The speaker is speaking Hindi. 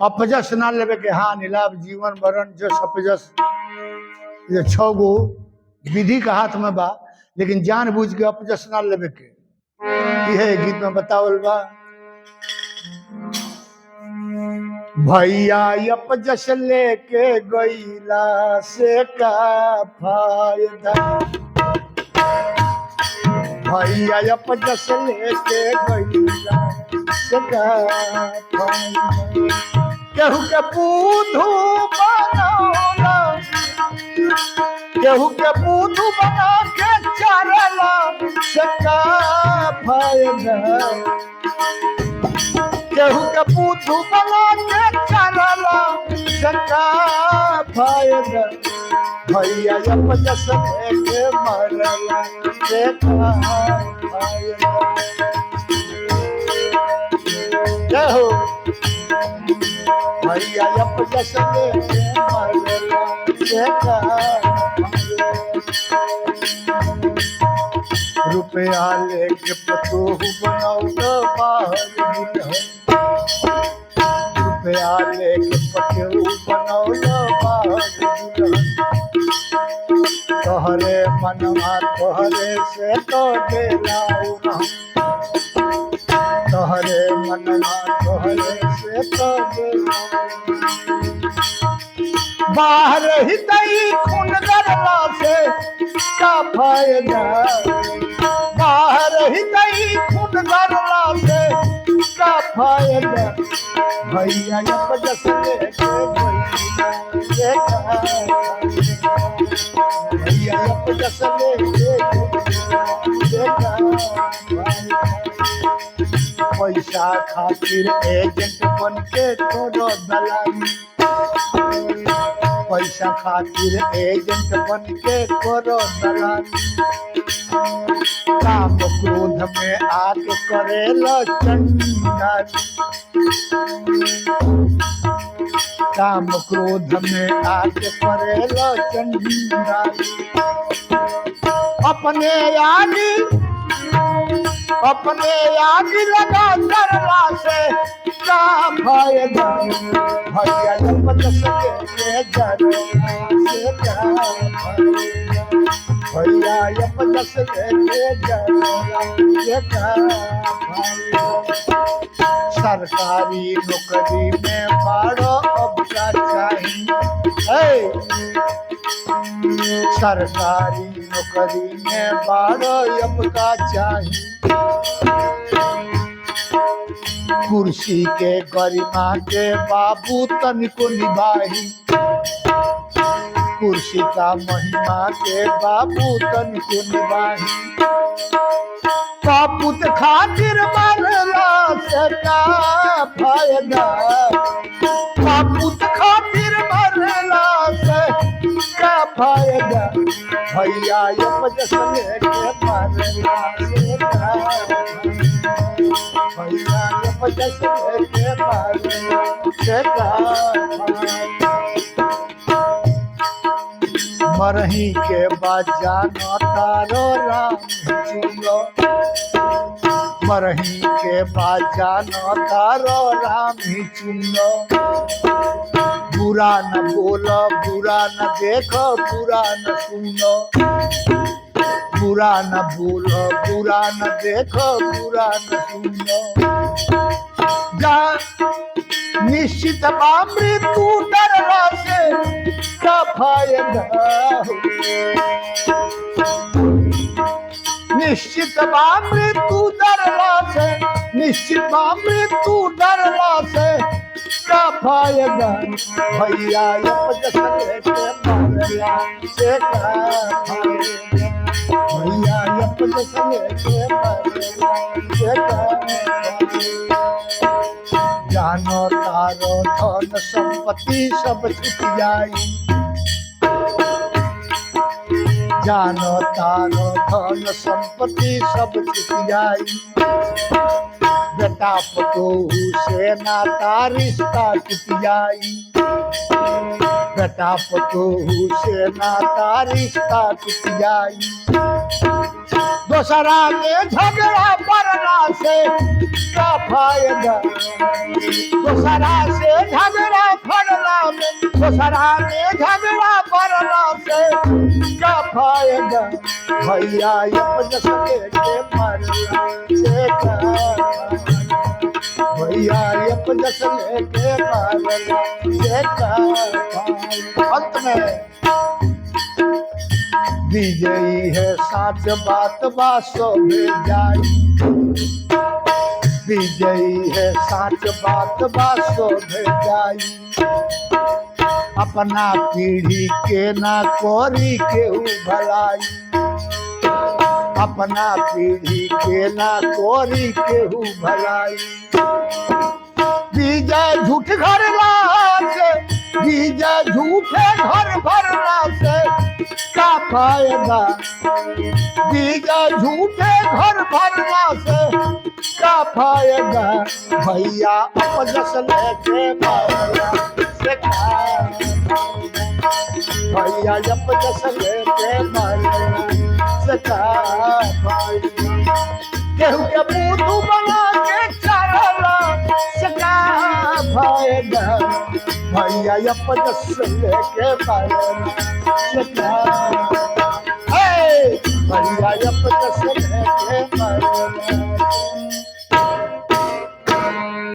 अपजस ना लेवे के हानि लाभ जीवन मरण जस अपजस ये 6 गो विधि का हाथ में बा, लेकिन जानबूझ के अपजस ना लेवे के यह गीत में बतावल बा। भैया अपजस लेके गईला से का फायदा, भैया अपजस लेके गईला से का फायदा। केहू के पूधू बनौला, केहू के पूधू बना के चरला से का फायदा, केहू के पूधू बना के चरला से का फायदा। भैया अपजस लेके मरला से का फायदा। जय हो भैया अपजस लेके मरला से का रुपया लेके पतोहू बनौला बाहर दुल्हन, रुपया लेके पतोहू बनौला बाहर दुल्हन। तोहरे मनवा तोहरे से तो देलाऊ ना, तोहरे मनवा तोहरे से तो देलाऊ। बाहर ही दई खून गरला से का फायदा, बाहर ही दई खून गरला से का फायदा। भैया अपजस लेके गईला से का फायदा, भैया अपजस लेके गईला से का फायदा। पैसा खातिर एजेंट बन के करो दलाली, पैसा खातिर एजेंट बन के करो दलाली। काम क्रोध में आके करेला चंडाली, काम क्रोध में आके करेला चंडाली। अपने आगे लगा करला से का फायदा। भैया अपजस लेके जरला से का फायदा, भैया अपजस लेके जरला से का फायदा। सरकारी नौकरी में बाड़ो अब का चाहिए, सरकारी नौकरी में बाड़ो अब का चाहिए। कुर्सी के गरिमा के बाबू तनिको निभाही, कुर्सी का महिमा के बाबू तनिको निभाही। कापुत खातिर मरला से का फायदा, कापुत खातिर मरला से का फायदा। भैया अपजस लेके मरला से का फायदा, भैया अपजस लेके मरला से का फायदा। मरही के बाद जानो तारो राम चुनो, मरही के बाद जानो तारो राम ही चुनो। बुरा न बोलो बुरा न देखो बुरा न सुनो, बुरा न बोलो बुरा न देखो बुरा न सुनो। जा निश्चित मृत्यु डरला से का फायदा, निश्चित मृत्यु डरला से, निश्चित मृत्यु डरला से का फायदा। भैया अपजस लेके मरला से का फायदा, भैया अपजस लेके मरला से का फायदा। जानो तारो धन संपत्ति सब छूट जाई, जानो तारो धन संपत्ति सब छूट जाई। बेटा पतोहू से नाता रिश्ता टूट जाई, बेटा पतोहू से नाता रिश्ता टूट जाई। दोसरा में झगड़ा पड़ला से का फायदा दोसरा से झगड़ा पड़ला में दोसरा में झगड़ा पड़ला से का फायदा भैया अपजस लेके मरला से का भैया अपजस लेके मरला से का अंत में विजयी है साच बात बासो में जाई विजयी है साच बात बासो में जाई अपना पीढ़ी के ना कोरी केहू भलाई अपना पीढ़ी के ना कोरी केहू भलाई विजय झूठ घर से विजय झूठे घर भरला से का फायदा विजय झूठे घर भरला से का फायदा भैया अपजस लेके मरला से का भैया अपजस लेके मरला से का केहू के बूढ़ू बना के चरला से का फायदा भैया अपजस लेके मरला से का